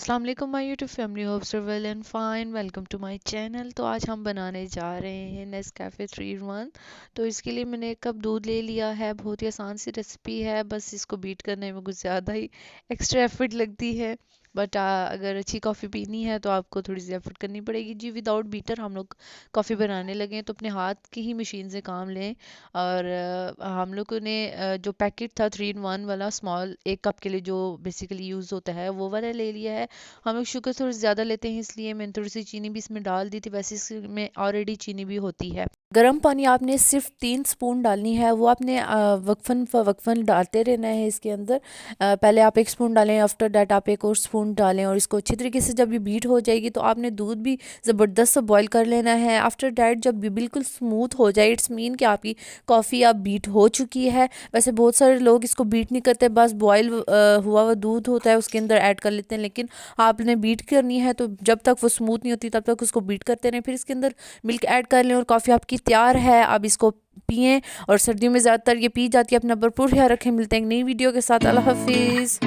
अस्सलाम वालेकुम my YouTube family, hope so well and fine. Welcome to my channel. तो आज हम बनाने जा रहे हैं नेस्कैफ़े 3 इन 1। तो इसके लिए मैंने 1 कप दूध ले लिया है। बहुत ही आसान सी रेसिपी है, बस इसको बीट करने में कुछ ज़्यादा ही एक्स्ट्रा एफर्ट लगती है। बट अगर अच्छी कॉफ़ी पीनी है तो आपको थोड़ी सी एफर्ट करनी पड़ेगी जी। विदाउट बीटर हम लोग कॉफ़ी बनाने लगे तो अपने हाथ की ही मशीन से काम लें। और हम लोगों ने जो पैकेट था 3 इन 1 वाला स्मॉल 1 कप के लिए जो बेसिकली यूज़ होता है वो वाला ले लिया है। हम लोग शुगर थोड़ी ज़्यादा लेते हैं, इसलिए मैंने थोड़ी सी चीनी भी इसमें डाल दी थी। वैसे इसमें ऑलरेडी चीनी भी होती है। गर्म पानी आपने सिर्फ 3 स्पून डालनी है, वो आपने वक्फन वक्फन डालते रहना है इसके अंदर। पहले आप 1 स्पून डालें, आफ्टर दैट आप 1 और स्पून डालें और इसको अच्छी तरीके से जब ये बीट हो जाएगी तो आपने दूध भी ज़बरदस्त से बॉईल कर लेना है। आफ्टर दैट जब ये बिल्कुल स्मूथ हो जाए, इट्स मीन कि आपकी कॉफ़ी अब बीट हो चुकी है। वैसे बहुत सारे लोग इसको बीट नहीं करते, बस बॉयल हुआ हुआ दूध होता है उसके अंदर ऐड कर लेते हैं, लेकिन आपने बीट करनी है तो जब तक वो स्मूथ नहीं होती तब तक उसको बीट करते रहें। फिर इसके अंदर मिल्क ऐड कर लें और कॉफ़ी आपकी तैयार है। अब इसको पिएं और सर्दियों में ज़्यादातर ये पी जाती है। अपना भरपूर ख्याल रखें। मिलते हैं एक नई वीडियो के साथ। अल्लाह हाफिज़।